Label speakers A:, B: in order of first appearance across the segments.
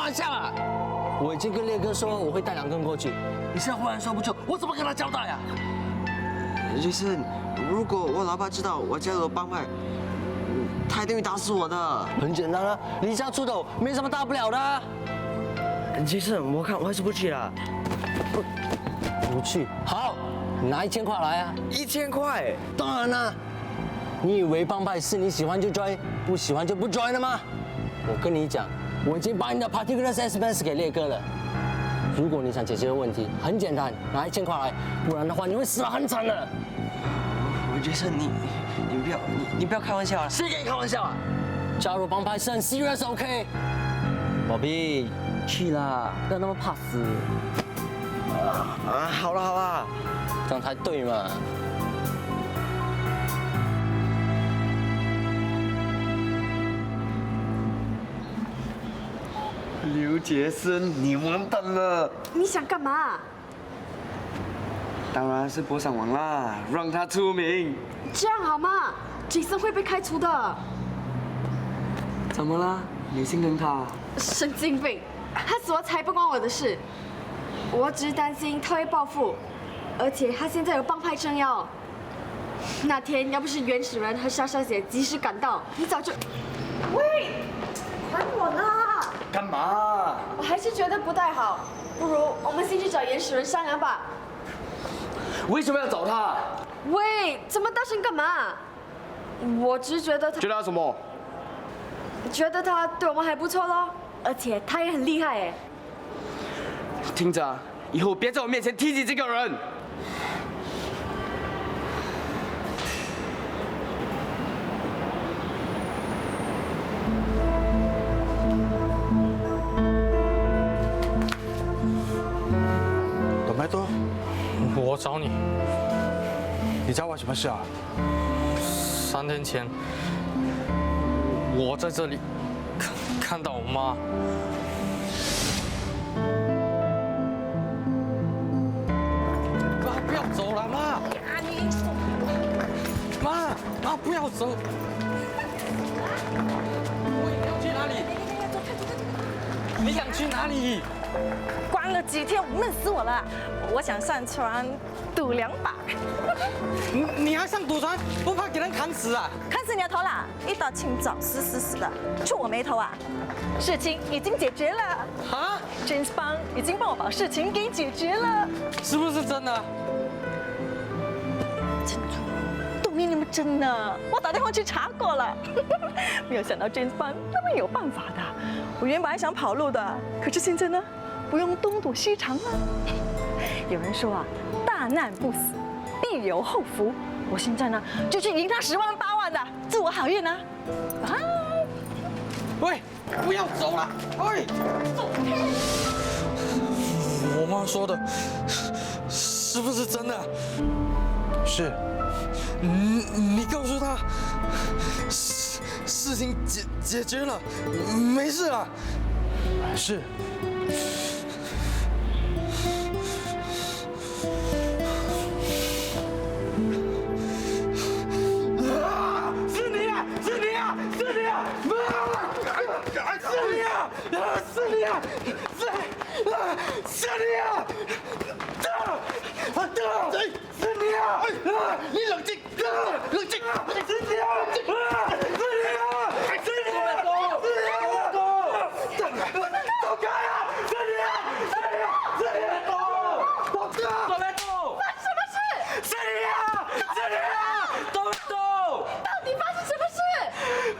A: 玩笑啊！我已经跟烈哥说我会带2个人过去，你现在忽然说不救，我怎么跟他交代啊？
B: 杰森，如果我老爸知道我加入了帮派，他一定会打死我的。
A: 很简单啊，离家出走没什么大不了的啊。
B: 杰森，我看我还是不去了。
A: 不去，好，拿1000块来啊
B: ！1000块？
A: 当然啦，你以为帮派是你喜欢就 join， 不喜欢就不 join 了吗？我跟你讲，我已经把你的 particulars SMS 给烈哥了。如果你想解决问题，很简单，拿1000块来，不然的话你会死得很惨的。
B: 杰森，你不要开玩笑啊！
A: 谁跟你开玩笑啊？加入帮派是很 serious，OK？
B: 宝贝，去啦，
A: 不要那么怕死。
B: 好了，
A: 这样才对嘛。
B: 刘杰森，你完蛋了！
C: 你想干嘛？
B: 当然是播上网啦，让他出名。
C: 这样好吗？Jason 会被开除的。
B: 怎么了？你心疼他？
C: 神经病！他死活才不关我的事。我只是担心他会报复，而且他现在有帮派撑腰。那天要不是原始人和莎莎姐及时赶到，你早就……喂，还我呢！
B: 干嘛？
C: 我还是觉得不太好，不如我们先去找原始人商量吧。
B: 为什么要找他？
C: 喂，这么大声干嘛？我只是觉得他……
B: 觉得他什么？
C: 觉得他对我们还不错咯，而且他也很厉害哎。
B: 听着，以后别在我面前提起这个人。
D: 董麦多，
E: 我找你。
D: 你找我什么事啊
E: 3天前，我在这里看到我妈。妈，不要走了，妈！妈，不要走！我要去哪里？你想去哪里？
F: 关了几天，闷死我了。我想上船赌2把。
E: 你还上赌船？不怕给人砍死啊？
F: 看死你的头啦！一大清早死的，触我眉头啊！事情已经解决了
E: 啊
F: ，James Bond 已经帮我把事情给解决了。
E: 是不是真的？
F: 珍珠，都没那么真呢。我打电话去查过了，没有想到 James Bond 他们有办法的。我原本还想跑路的，可是现在呢，不用东躲西藏了。有人说啊，大难不死，必有后福。我现在呢，就去赢他10万8万的，祝我好运啊！啊！
E: 喂，不要走了！喂，
F: 走开！
E: 我妈说的，是不是真的？
D: 是。
E: 你告诉她，事情解决了，没事了。
D: 是。
E: 你冷静，冷静！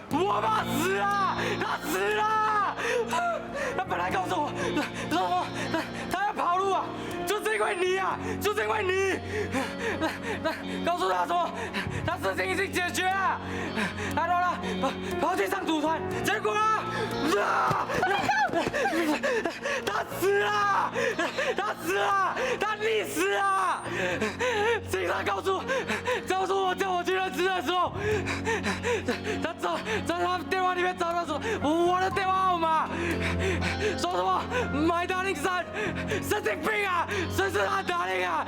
E: 我妈死了，她死了。她本来告诉我，说她要跑路啊，就是因为你啊，就是因为你。告诉她说，她事情已经解决了。她说了，跑去上赌船，结果啊，她死了，她死了，她溺死了。警察告诉我，叫我去认尸的时候，他在他电话里面找到我的电话号码，说什么买达令山，神经病啊，谁是他达令啊？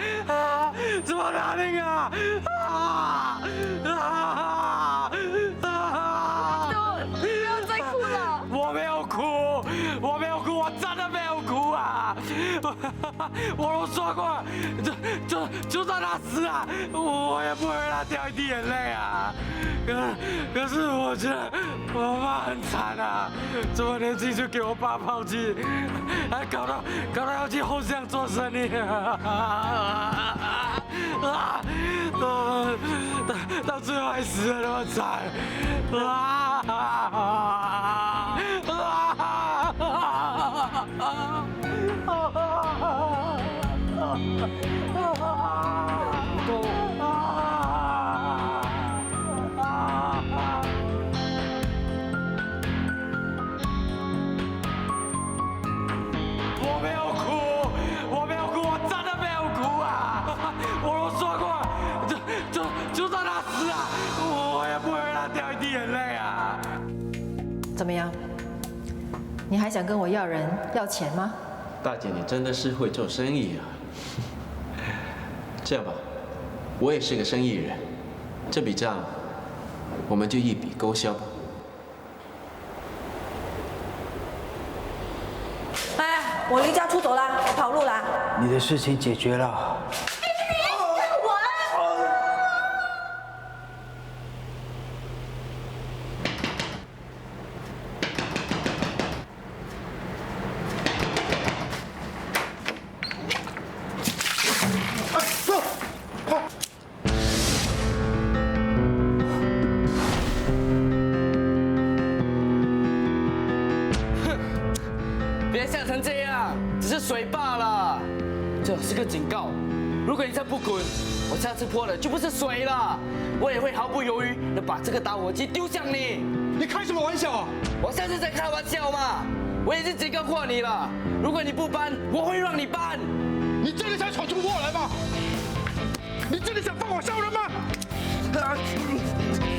E: 什么达令啊？
C: 不要再哭了。
E: 我没有哭，我啊！我都说过了，就算他死了，我也不会让他掉一滴眼泪啊！可是我觉得我妈很惨啊，这么年轻就给我爸抛弃，还搞到要去后巷做生意到最后还死得那么惨我没有哭，我真的没有哭啊！我都说过了，就算他死了，我也不会让他掉一滴眼泪啊！
G: 怎么样？你还想跟我要人要钱吗？
H: 大姐，你真的是会做生意啊！这样吧，我也是个生意人，这笔账我们就一笔勾销吧。
G: 哎，我离家出走啦，我跑路啦。
D: 你的事情解决了。
E: 别吓成这样，只是水罢了。这是个警告，如果你再不滚，我下次泼的就不是水了，我也会毫不犹豫的把这个打火机丢向你。
D: 你开什么玩笑啊？
E: 我下次在开玩笑嘛，我已经警告过你了，如果你不搬，我会让你搬。
D: 你真的想闯出祸来吗？你真的想放我杀人吗？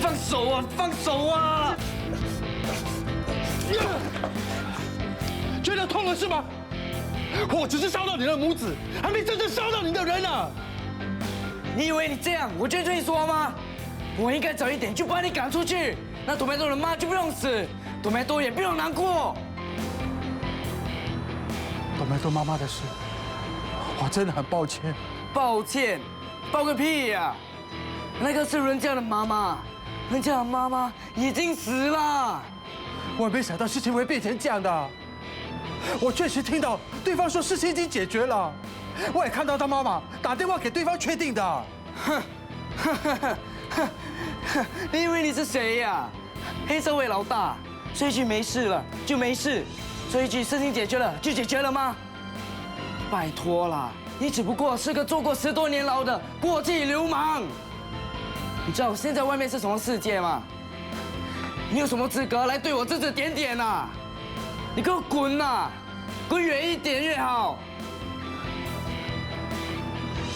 E: 放手啊！放手啊！
D: 觉得痛了是吗？我只是烧到你的母子，还没真正烧到你的人呢。
E: 你以为你这样我就对你说吗？我应该早一点就把你赶出去，那多梅多的妈就不用死，多梅多也不用难过。
D: 多梅多妈妈的事，我真的很抱歉。
E: 抱歉，抱个屁呀！那个是人家的妈妈，人家的妈妈已经死了。
D: 我也没想到事情会变成这样的。我确实听到对方说事情已经解决了，我也看到他妈妈打电话给对方确定的。
E: 你以为你是谁呀？黑社会老大，说一句没事了就没事，说一句事情解决了就解决了吗？拜托啦，你只不过是个做过10多年牢的过气流氓。你知道现在外面是什么世界吗？你有什么资格来对我指指点点啊？你给我滚呐！滚远一点越好。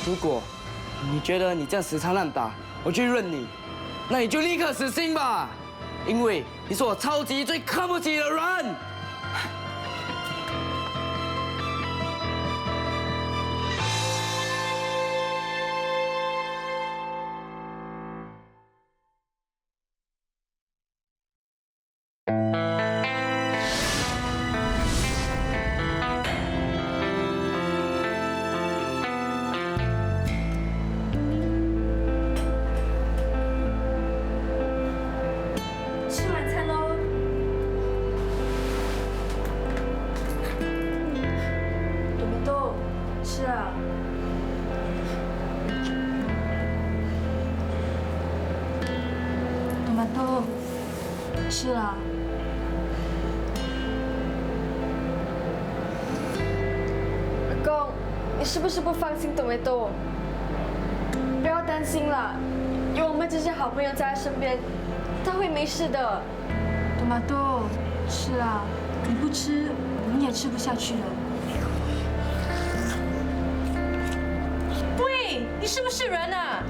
E: 如果你觉得你这样死缠烂打，我就认你，那你就立刻死心吧，因为你是我超级最看不起的人。
C: 吃晚餐喽。多梅多，吃啊。多梅多，吃啊。阿公，你是不是不放心多梅多？不要担心了，有我们这些好朋友在他身边，他会没事的。多玛多，吃啊！你不吃，你也吃不下去的。喂，你是不是人啊？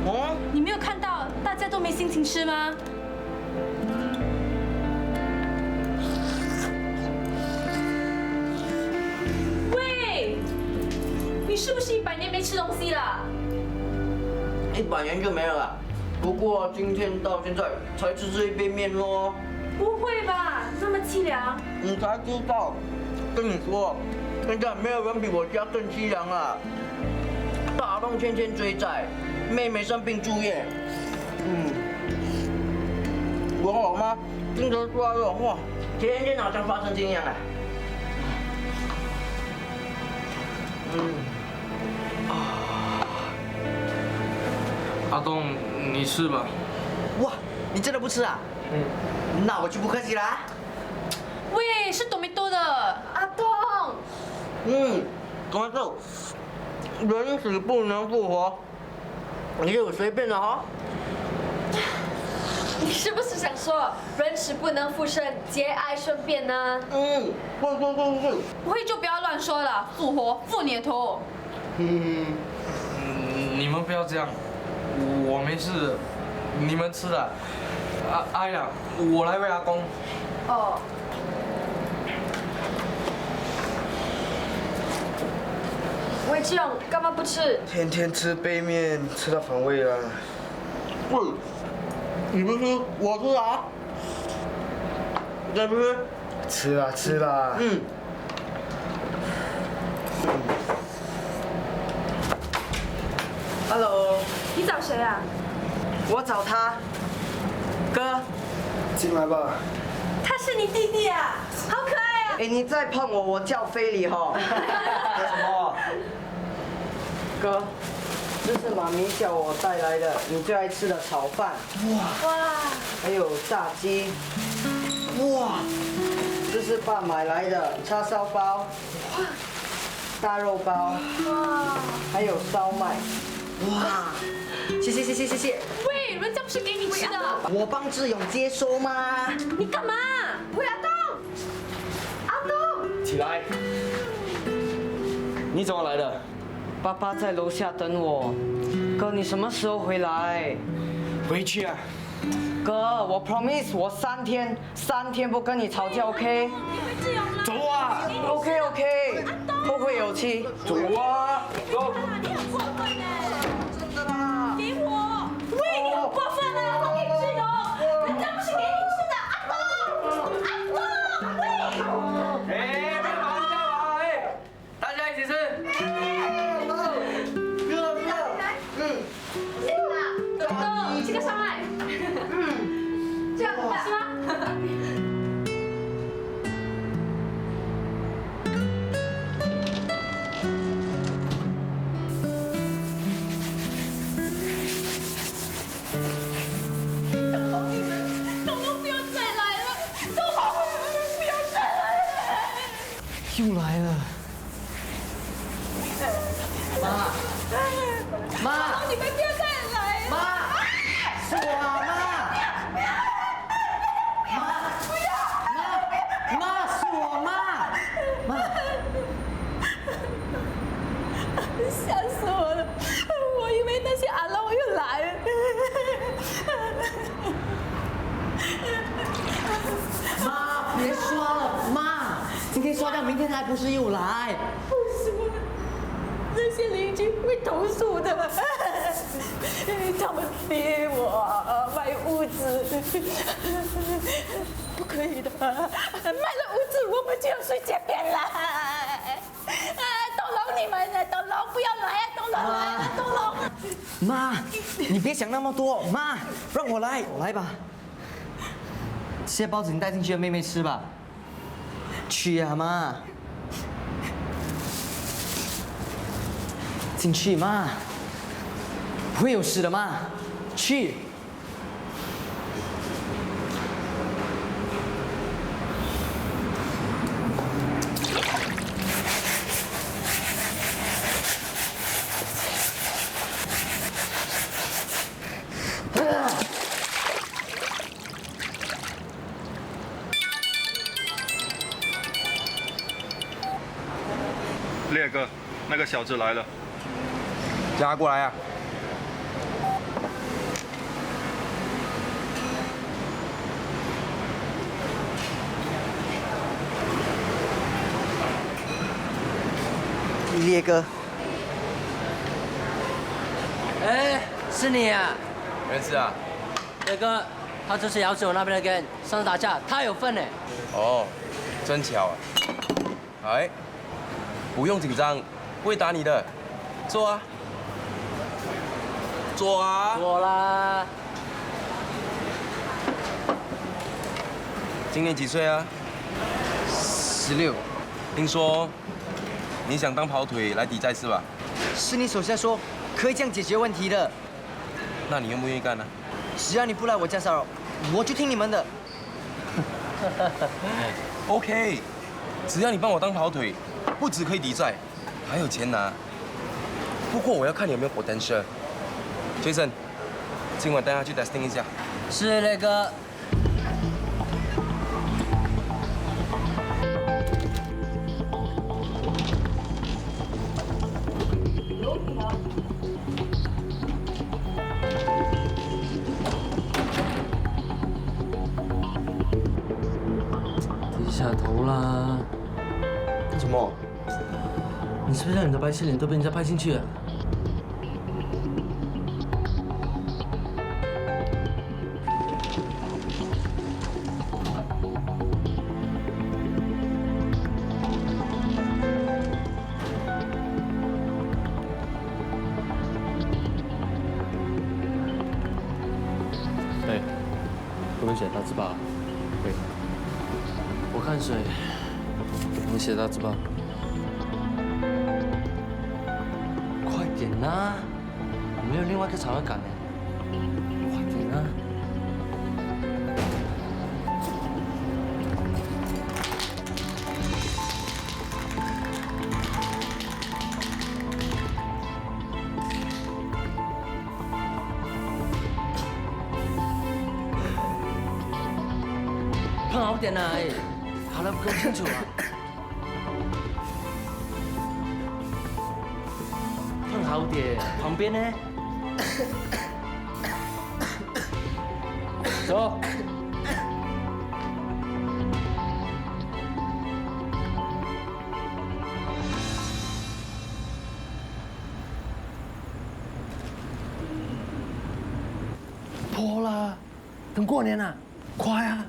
B: 哦，
C: 你没有看到大家都没心情吃吗？喂，你是不是100年没吃东西了
B: 100年就没有了。不过今天到现在才吃这一杯面咯。
C: 不会吧，那么凄凉。
B: 你才知道，跟你说，
E: 现在没有人比我家更凄凉了。大东欠欠追债，妹妹生病住院，我老妈经常说这种话，天天好像发神经一样哎。
I: 阿公，你吃吧。
E: 哇，你真的不吃啊？那我就不客气啦。
C: 喂，是多米多的阿东。
E: 怎么走？人死不能复活，你就随便了哈。
C: 你是不是想说人死不能复生，节哀顺变呢？
J: 不会就不要乱说了，复活复你的头。
I: 你们不要这样，我没事，你们吃的。阿雅，我来喂阿公。
C: 哦。魏志勇，干嘛不吃？
B: 天天吃杯面，吃到反胃了。
E: 喂，你不吃，我吃啊。再不吃？
B: 吃啦吃啦。
E: Hello，
C: 你找谁啊？
E: 我找他。哥，
B: 进来吧。
C: 他是你弟弟啊，好可爱啊！
E: 哎，你再碰我，我叫非礼哈。干什么？哥，这是妈咪叫我带来的你最爱吃的炒饭。哇！还有炸鸡。哇！这是爸买来的叉烧包。哇！大肉包。哇！还有烧麦。哇！谢谢。
J: 喂，人家不是给你吃的。
E: 我帮志勇接收吗？
C: 你干嘛？喂，阿东，阿东，
I: 起来！你怎么来的？
E: 爸爸在楼下等我。哥，你什么时候回来？
I: 回去啊！
E: 哥，我 promise 我3天不跟你吵架 ，OK？
I: 走啊
E: ！OK， 后会有期。
I: 走啊！走！
J: 你很过分哎！
E: 真的啦！
J: 给我！喂，你很过分啊！我给志勇，人家不是给你吃的，阿东，喂！
I: 哎，别忙，哎，大家一起吃。
C: 东东，这个上来。这样是吗？
E: 又来了。妈，
J: 你们不要再来了！
E: 妈，是我啊，妈，是我妈。
J: 吓死我了！我以为那些阿龙又来了。
E: 妈，别刷了，妈，今天刷掉，明天还不是又来？
J: 不说了，那些邻居会投诉的。他们逼我卖屋子，不可以的，卖了屋子我们就要睡街边了。东龙，你们东龙不要来啊！东龙来了，东龙。
E: 妈，你别想那么多，妈，让我来吧。这些包子你带进去让妹妹吃吧。去呀，妈。进去，妈。不会有事的，妈。去。
K: 烈哥，那个小子来了，
I: 叫他过来啊！
E: 烈哥，
A: 哎，是你啊？
I: 没事啊。
A: 烈哥，他就是姚志勇那边的跟，上次打架他有份呢。
I: 哦，真巧啊。哎，不用紧张，不会打你的。坐啊，坐啊。
A: 坐啦。
I: 今年几岁啊
B: ？16。
I: 听说你想当跑腿来抵债是吧？
B: 是你手下说可以这样解决问题的。
I: 那你愿不愿意干呢？
B: 只要你不来我家骚扰，我就听你们的。
I: OK， 只要你帮我当跑腿，不只可以抵债，还有钱拿。不过我要看你有没有 potential。Jason， 今晚带他去 testing 一下。
A: 是那个。低下头啦！
I: 什么？
A: 你是不是让你的白痴脸都被人家拍进去了？对，会不会写大字报？对，我看谁？你写大字报。快点啦！我没有另外一个场要赶呢，快点啦！碰好点啦！哎，好了，不够清楚啊。碰好点，旁边呢？走。破了，等过年了，快啊！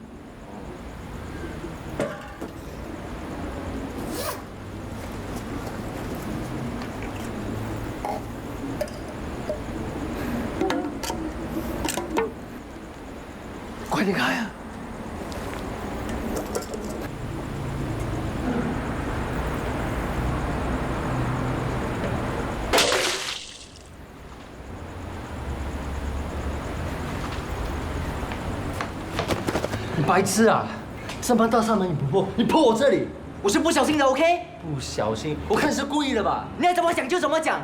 A: 快点开啊！你白痴啊！上班到上门你不破，你破我这里！
B: 我是不小心的 ，OK？
A: 不小心，我看你是故意的吧？
B: 你爱怎么想就怎么讲。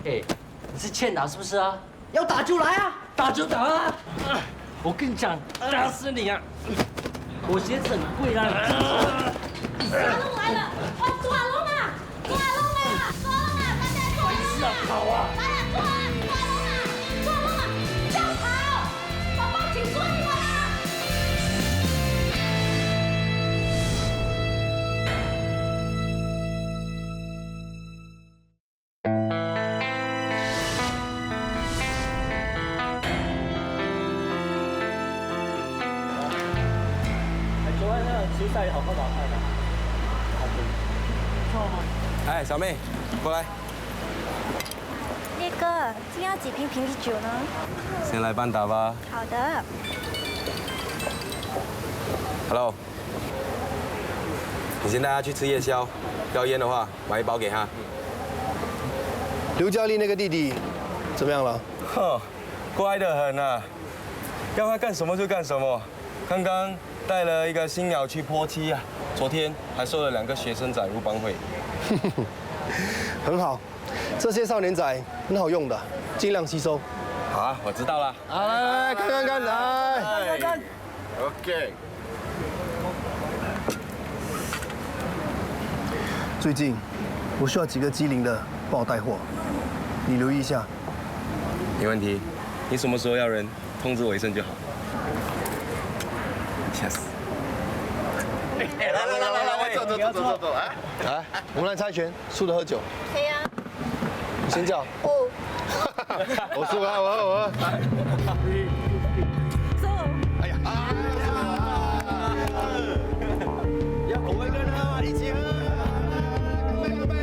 A: 哎，你是欠打是不是啊？
B: 要打就来啊！
A: 打就打啊！我跟你讲，打死你啊！我鞋子很贵啦。
J: 抓龙来了！哇，抓龙啊！抓龙啊！抓龙啊！大家抓龙啊！
A: 跑啊！
J: 大家抓啊！抓龙啊！不要跑！宝宝，请抓你们啊！
I: 哎，小妹，过来。
L: 烈哥，今天要几瓶啤酒呢？
I: 先来半打吧。
L: 好的。
I: Hello， 你先带他去吃夜宵，要烟的话买一包给他。
M: 刘嘉丽那个弟弟怎么样了？
I: 哼，乖得很啊，要他干什么就干什么。刚刚带了一个新鸟去泼漆啊，昨天还收了2个学生仔入帮会。
M: 很好，这些少年仔很好用的，尽量吸收。
I: 好啊，我知道了。
M: 来，看，来，
I: 看。OK。
M: 最近我需要几个机灵的帮我带货，你留意一下。
I: 没问题，你什么时候要人，通知我一声就好。Yes。
M: 来，走，来，我们来猜拳，输的喝酒。
L: 可以啊。
M: 你先叫。
L: 哦。
M: 我输啊，我。
L: 走。
M: 哎呀！要口味跟啊，一起喝。干杯！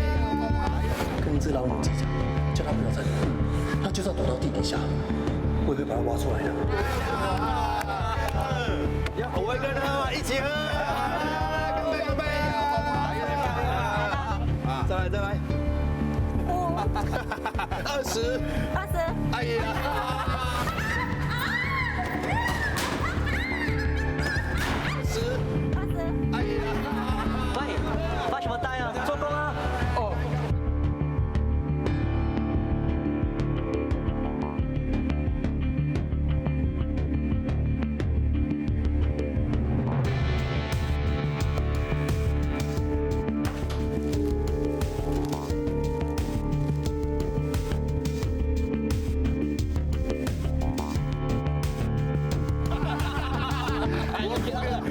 M: 通知老母机长，叫他不要再躲，他就算躲到地底下，我也会把他挖出来的。要口味跟喝，一起喝！干杯干杯！再来再来！20，哎呀！
A: 喂，发什么呆啊？做工啊！哦。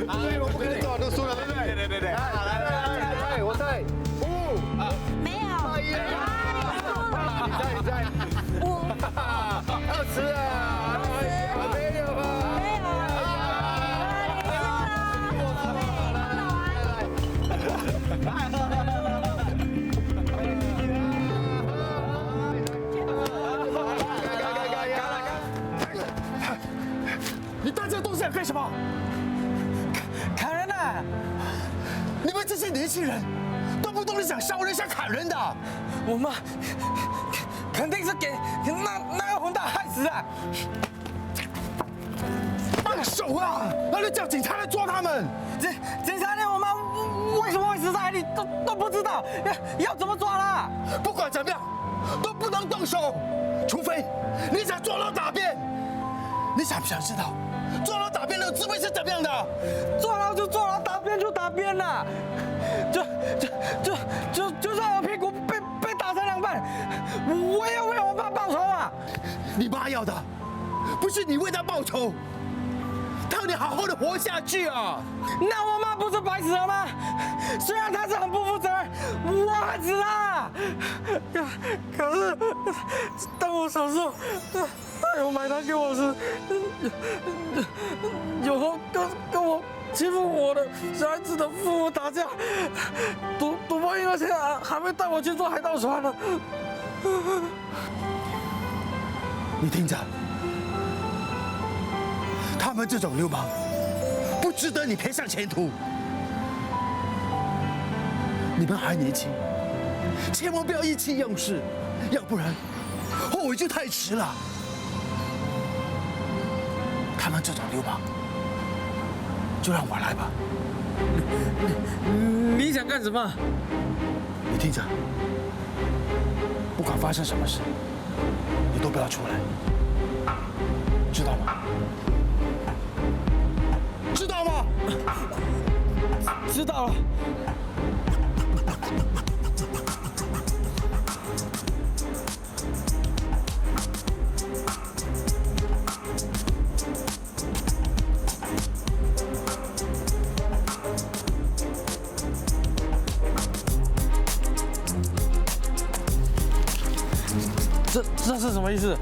M: 对，我不可能做好都输了，对不对？对。来，我在5，
L: 没有，
M: 你在20啊，没有啊，你带这个东西来干什么？ 砍人啊！你们这些年轻人，动不动就想杀人、想砍人的。
E: 我妈肯定是给那个混蛋害死的。
M: 放手啊！那就叫警察来抓他们。
E: 警察连我妈为什么会死在海里都不知道，要怎么抓啦？
M: 不管怎么样，都不能动手，除非你想坐牢答辩。你想不想知道坐牢答辩的滋味是怎么样的？
E: 坐牢就坐牢，答辩就答辩了。就算我屁股被打成2半，我也要为我妈报仇啊！
M: 你妈要的不是你为她报仇，她要你好好的活下去啊！
E: 那我妈不是白死了吗？虽然她是很不负责任，我害死她。可是当我小时候，她有买汤给我吃，有后跟我欺负我的小孩子的父母打架，赌博赢了钱还会带我去坐海盗船呢。
M: 你听着，他们这种流氓不值得你赔上前途。你们还年轻，千万不要意气用事，要不然后悔就太迟了。他们这种流氓，就让我来吧。
E: 你想干什么？
M: 你听着，不管发生什么事，你都不要出来，知道吗？知道吗？
E: 知道了。这是什么意思？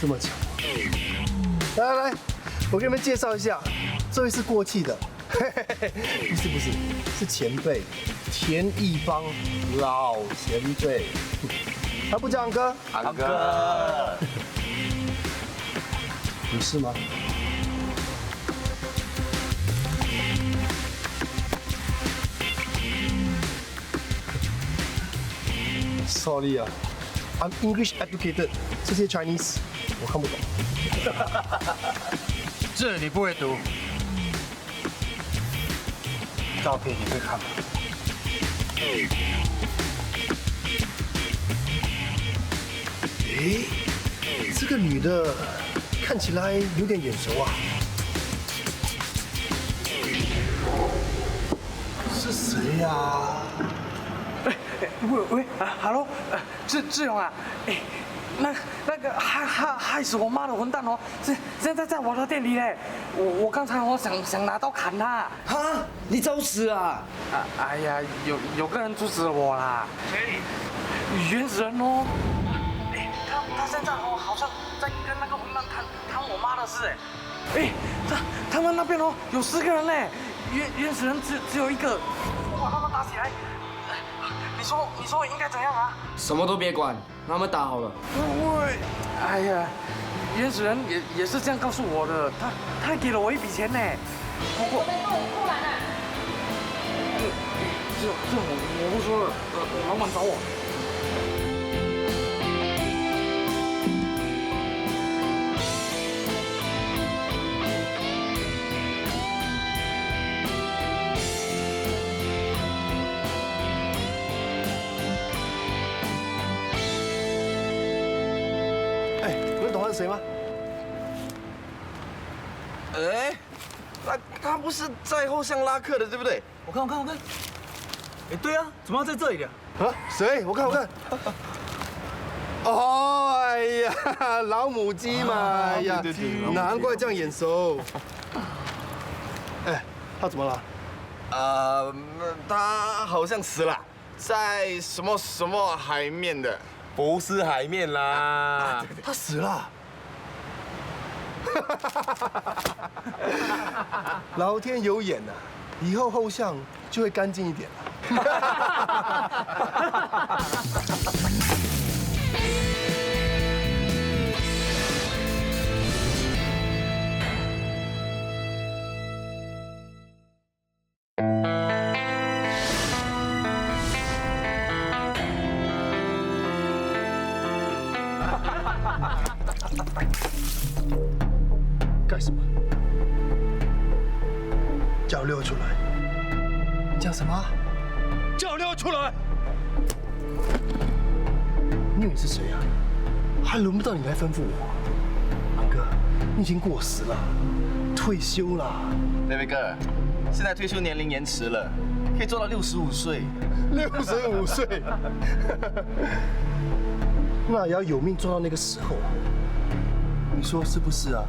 M: 这么巧！来，我给你们介绍一下，这位是过气的，不是，是前辈，田一方老前辈，他不叫昂哥，
A: 昂哥，
M: 你是吗？Sorry 啊。I'm English educated， 这些 Chinese 我看不懂。
D: 这你不会读，照片你会看吗？
M: 诶，这个女的看起来有点眼熟啊，是谁呀？
E: 喂，Hello，志勇啊，哎，那个害死我妈的混蛋哦，现在在我的店里嘞，我刚才想拿刀砍他。
B: 哈，你找死啊！
E: 哎呀，有个人阻止了我啦。原始人哦，哎，他现在哦好像在跟那个混蛋谈我妈的事哎，他们那边哦有4个人嘞，原始人只有1个，把他们打起来。你说应该怎样啊？
B: 什么都别管，让他们打好了。
E: 哎呀，原始人也是这样告诉我的，他还给了我一笔钱呢。不过，这我不说了，老板找我。
M: 是谁吗？
I: 哎，他不是在后巷拉客的，对不对？
D: 我看。哎，对啊，怎么要在这里啊？
M: 啊，谁？我看。哦，哎呀，老母鸡嘛，哎呀，难怪这样眼熟。哎，他怎么了？
I: 他好像死了，在什么海面的，不是海面啦。
M: 他死了。老天有眼呐，以后后巷就会干净一点了。干什么？叫溜出来！你叫什么？
D: 叫溜出来！
M: 你以为你是谁啊？还轮不到你来吩咐我。安哥，你已经过时了，退休了。
I: 那位哥，现在退休年龄延迟了，可以做到65岁。
M: 65岁，那也要有命做到那个时候。你说是不是啊，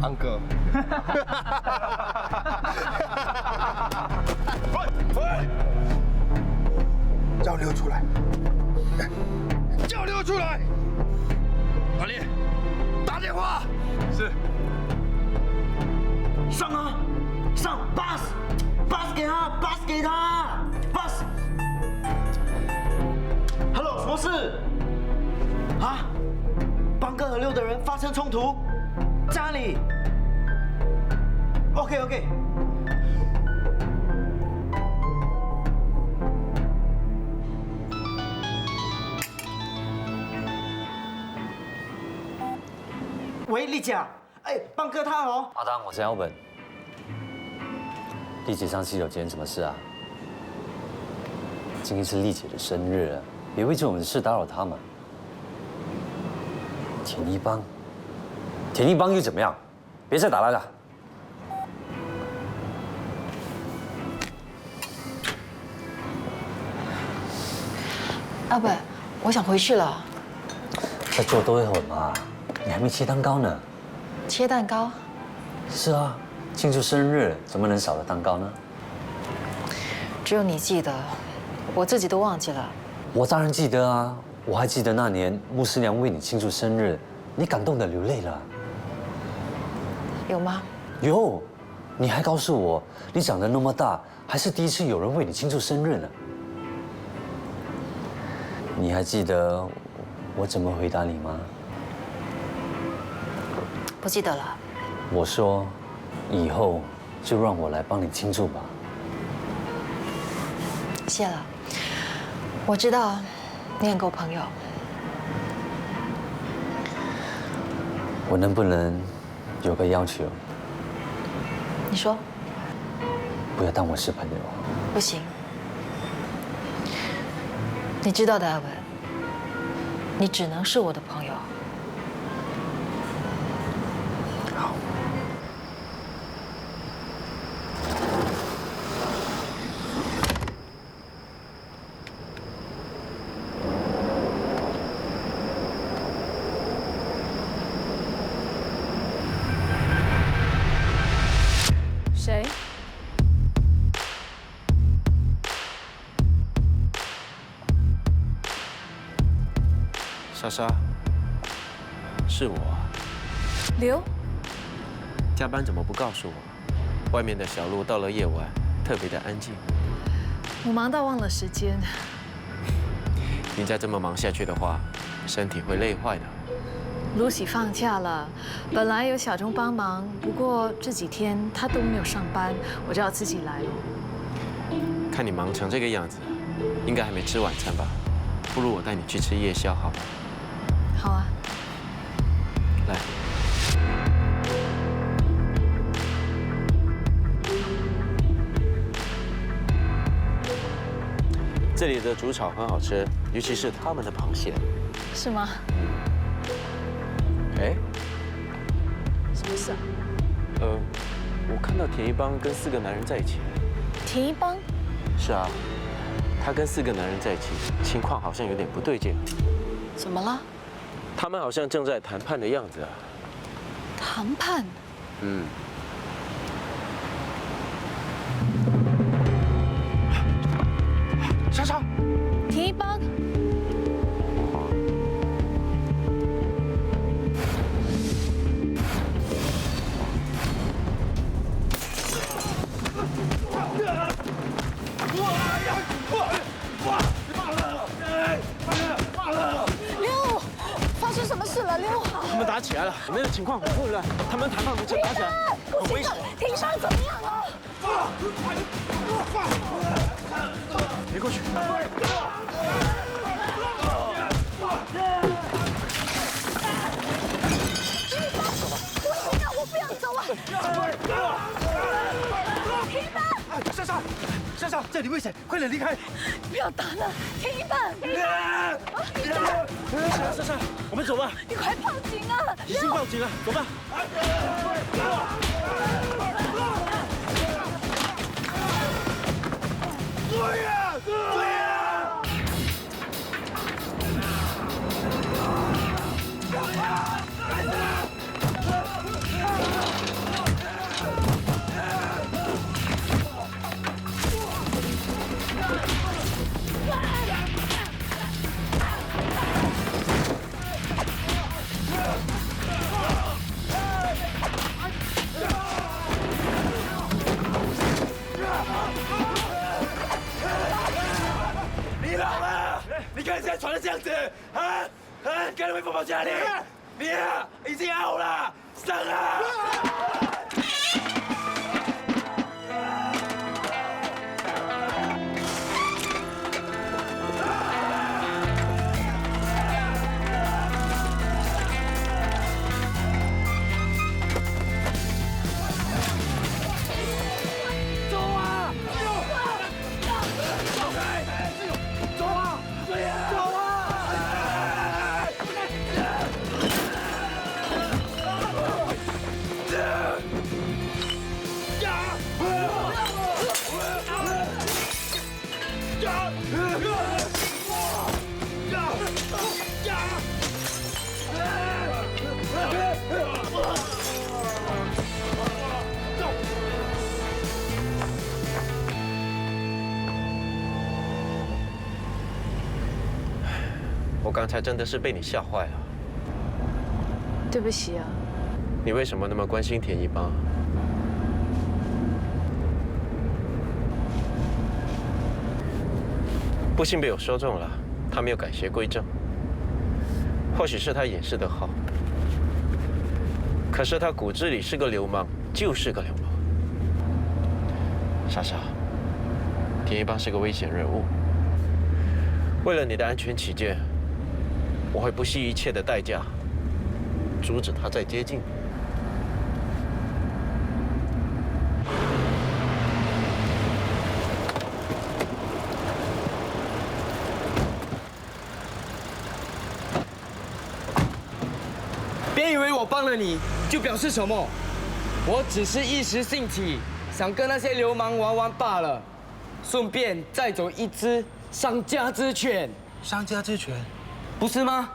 M: 安哥？叫溜出来！叫溜出来！
D: 阿烈，打电话。是。
B: 上啊，上 ，bus 给他 ，bus。Hello， 什么事？啊？邦哥和6的人发生冲突，在哪里 ？OK。喂，丽姐，哎，邦哥他哦。
A: 阿当，我是 Alvin。丽姐上次有件什么事啊？今天是丽姐的生日，别为这种事打扰她嘛。田一帮又怎么样？别再打来了。
G: 阿本，我想回去了。
A: 再坐多一会儿嘛，你还没切蛋糕呢。
G: 切蛋糕？
A: 是啊，庆祝生日怎么能少了蛋糕呢？
G: 只有你记得，我自己都忘记了。
A: 我当然记得啊，我还记得那年牧师娘为你庆祝生日，你感动得流泪了。
G: 有吗？
A: 有，你还告诉我，你长得那么大，还是第一次有人为你庆祝生日呢。你还记得我怎么回答你吗？
G: 不记得了。
A: 我说，以后就让我来帮你庆祝吧。
G: 谢了，我知道你很够朋友。
A: 我能不能有个要求？
G: 你说。
A: 不要当我是朋友。
G: 不行。你知道的，阿文，你只能是我的朋友。
A: 好。
H: 莎莎，是我啊。
G: 刘，
H: 加班怎么不告诉我？外面的小路到了夜晚特别的安静。
G: 我忙到忘了时间。
H: 你再这么忙下去的话，身体会累坏的。
G: Lucy 放假了，本来有小钟帮忙，不过这几天他都没有上班，我就要自己来了。
H: 看你忙成这个样子，应该还没吃晚餐吧？不如我带你去吃夜宵好吗？
G: 好啊。
H: 来。这里的煮炒很好吃，尤其是他们的螃蟹。
G: 是吗？
H: 哎，
G: 什么事啊？
H: 我看到田一邦跟4个男人在一起。
G: 田一邦？
H: 是啊，他跟4个男人在一起，情况好像有点不对劲。
G: 怎么了？
H: 他们好像正在谈判的样子啊。
G: 谈判？
H: 嗯。
D: 莎莎，
G: 田一邦。
J: 刘，发生什么事了？刘好。
H: 他们打起来了，那个情况很混乱，他们谈判不成，打起来，很危险。
J: 庭上怎么样了？
H: 别过去。
J: 不行啊，我不要走啊！停吧！
D: 莎莎，莎莎，这里危险，快点离开！
J: 不要打了，停吧！
H: 莎莎，我们走吧。
J: 你快报警啊！
H: 已经报警了，走吧。
E: 你老了，你看现在穿的这样子，你看你会跑跑家里，你啊已经好了，上啊！
H: 我刚才真的是被你吓坏了。
G: 对不起啊。
H: 你为什么那么关心田一邦？不幸被我说中了，他没有改邪归正。或许是他掩饰得好，可是他骨子里是个流氓，就是个流氓。莎莎，田一邦是个危险人物，为了你的安全起见，我会不惜一切的代价阻止他再接近你。
E: 别以为我帮了你就表示什么，我只是一时兴起，想跟那些流氓玩玩罢了，顺便再走一只丧家之犬。
D: 丧家之犬，
E: 不是吗？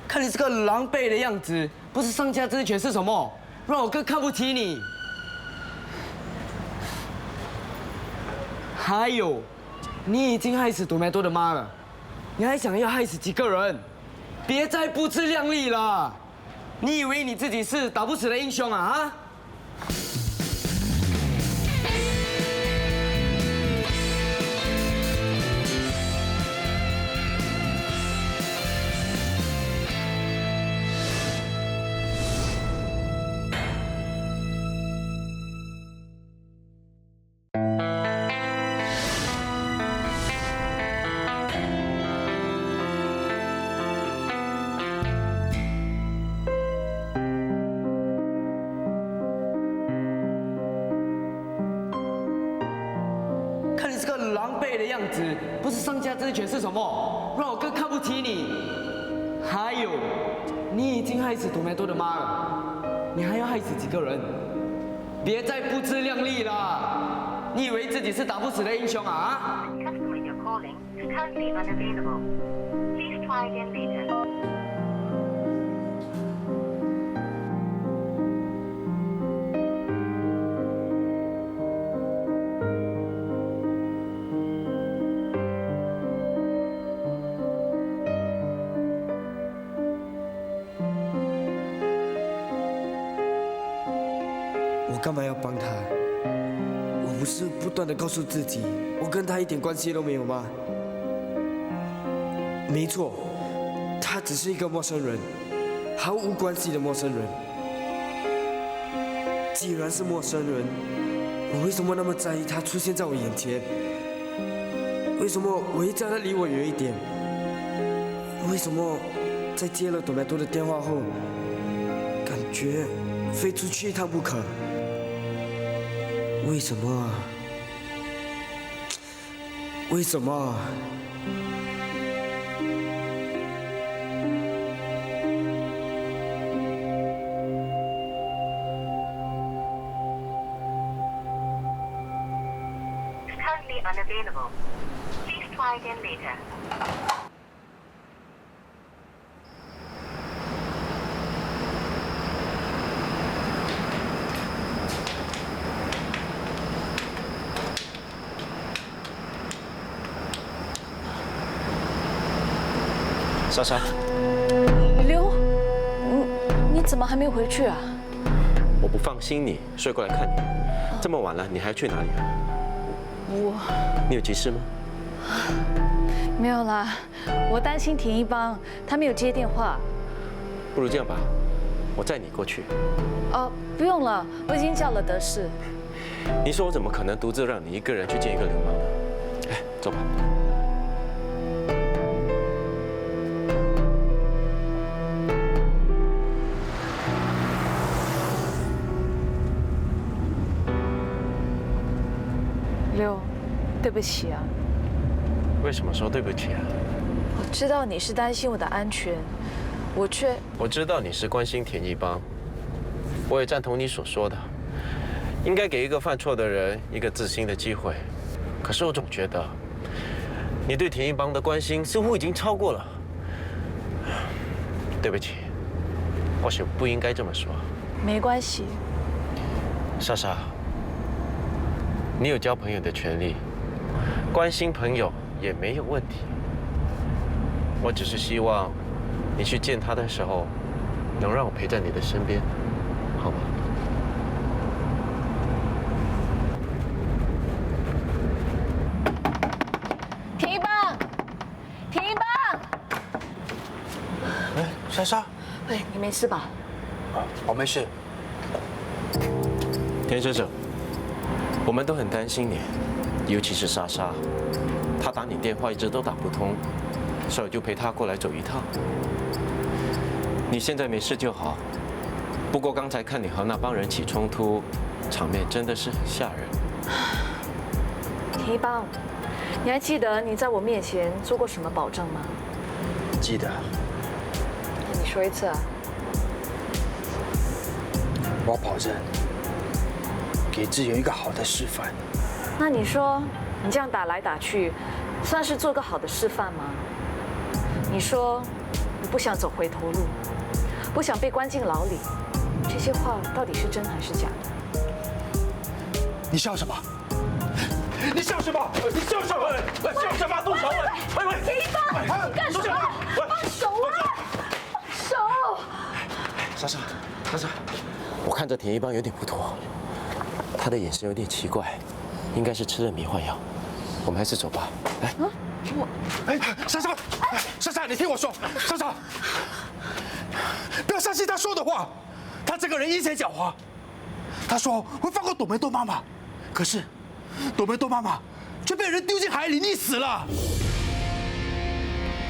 E: 看你这个狼狈的样子，不是丧家之犬是什么？让我更看不起你。还有，你已经害死多梅多的妈了，你还想要害死几个人？别再不自量力了！你以为你自己是打不死的英雄啊？狼狈的样子，不是丧家之犬是什么？让我更看不起你。还有，你已经害死多梅多的妈了，你还要害死几个人？别再不自量力了！你以为自己是打不死的英雄啊？
N: 我干嘛要帮他？我不是不断的告诉自己，我跟他一点关系都没有吗？没错，他只是一个陌生人，毫无关系的陌生人。既然是陌生人，我为什么那么在意他出现在我眼前？为什么我一叫他离我远一点？为什么在接了多梅多的电话后，感觉非出去一趟不可？为什么啊？为什么啊？Currently
O: unavailable. Please try again later.
H: 莎莎，
G: 刘，你怎么还没回去啊？
H: 我不放心你，所以过来看你。这么晚了，你还去哪里啊？你有急事吗？
G: 没有啦，我担心田一邦，他没有接电话。
H: 不如这样吧，我载你过去。
G: 哦，不用了，我已经叫了德士。
H: 你说我怎么可能独自让你一个人去见一个流氓呢？哎，走吧。
G: 刘，对不起啊。
H: 为什么说对不起啊？
G: 我知道你是担心我的安全，我知道
H: 你是关心田一邦，我也赞同你所说的，应该给一个犯错的人一个自新的机会。可是我总觉得，你对田一邦的关心似乎已经超过了。对不起，或许不应该这么说。
G: 没关系。
H: 莎莎，你有交朋友的权利，关心朋友也没有问题。我只是希望你去见他的时候，能让我陪在你的身边，好吗？
G: 田一邦，田一邦，
D: 哎，莎莎，
G: 喂，你没事吧？
D: 啊，我没事。
H: 田先生，我们都很担心你，尤其是莎莎，她打你电话一直都打不通，所以就陪她过来走一趟。你现在没事就好，不过刚才看你和那帮人起冲突，场面真的是很吓人。
G: 田一邦，你还记得你在我面前做过什么保证吗？
D: 记得。
G: 你说一次啊。
D: 我保证给志远一个好的示范。
G: 那你说你这样打来打去，算是做个好的示范吗？你说你不想走回头路，不想被关进牢里，这些话到底是真还是假的？
D: 你笑什么？你笑什么？你笑什么？笑什么？动手！喂！
J: 田一邦，你干什么？放手啊！
H: 莎莎，我看着田一邦有点不妥，他的眼神有点奇怪，应该是吃了迷幻药。我们还是走吧。来，
D: 莎莎，你听我说，莎莎，不要相信他说的话，他这个人阴险狡猾。他说会放过朵梅多妈妈，可是朵梅多妈妈却被人丢进海里溺死了。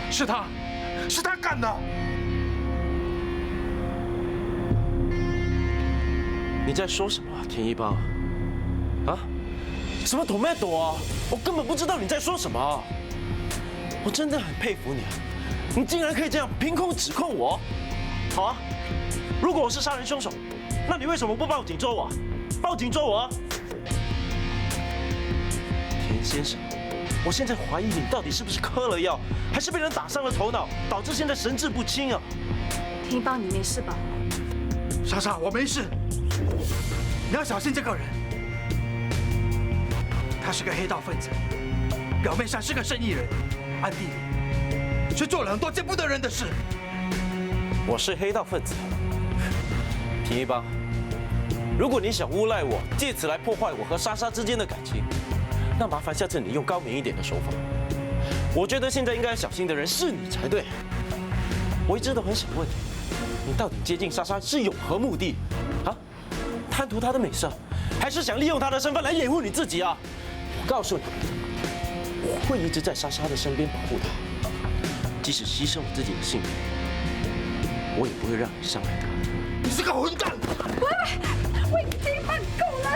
D: 是他干的。
H: 你在说什么，田一邦？啊？什么朵梅朵啊？我根本不知道你在说什么。我真的很佩服你啊！你竟然可以这样凭空指控我。好啊，如果我是杀人凶手，那你为什么不报警捉我？报警捉我啊！田先生，我现在怀疑你到底是不是嗑了药，还是被人打伤了头脑，导致现在神志不清啊！
G: 田一邦，你没事吧？
D: 莎莎，我没事。你要小心这个人，他是个黑道分子，表面上是个正义人，暗地里却做了很多见不得人的事。
H: 我是黑道分子，田一邦。如果你想诬赖我，借此来破坏我和莎莎之间的感情，那麻烦下次你用高明一点的手法。我觉得现在应该小心的人是你才对。我一直都很想问你到底接近莎莎是有何目的？啊？贪图她的美色，还是想利用她的身份来掩护你自己啊？我告诉你，我会一直在莎莎的身边保护她，即使牺牲我自己的性命，我也不会让你伤害她。
D: 你是个混蛋！
J: 我已经犯够了。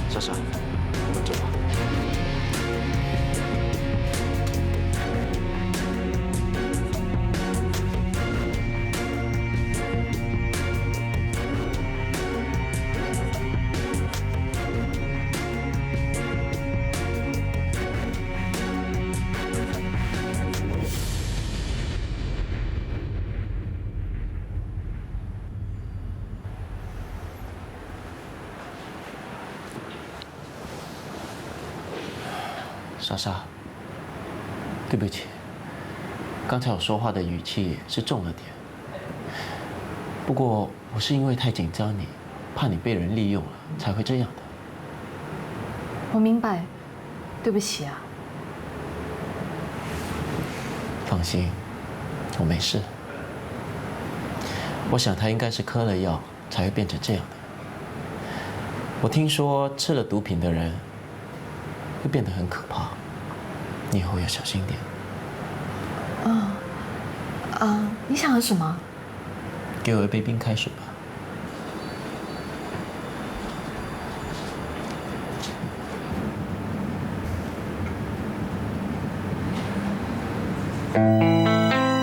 H: 莎莎，我们走吧。莎莎，对不起，刚才我说话的语气是重了点。不过我是因为太紧张你，怕你被人利用了，才会这样的。
G: 我明白，对不起啊。
H: 放心，我没事。我想他应该是嗑了药才会变成这样的。我听说吃了毒品的人会变得很可怕，你以后要小心点。
G: 你想要什么？
H: 给我一杯冰开水吧。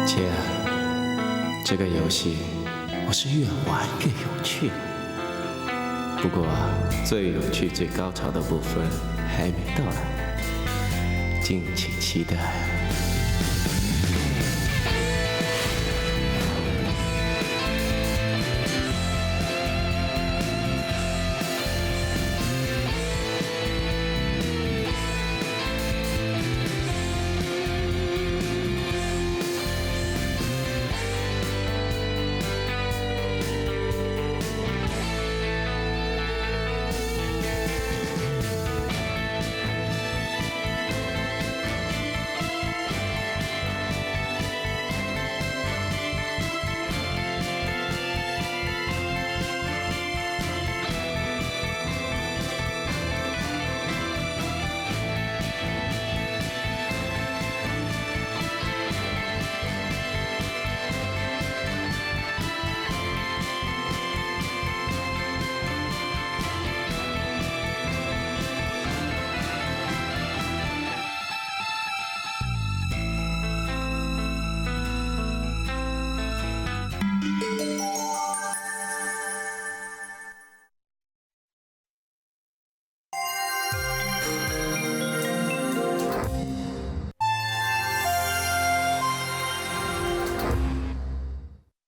H: 姐，这个游戏我是越玩越有趣。不过最有趣、最高潮的部分还没到来，敬请期待。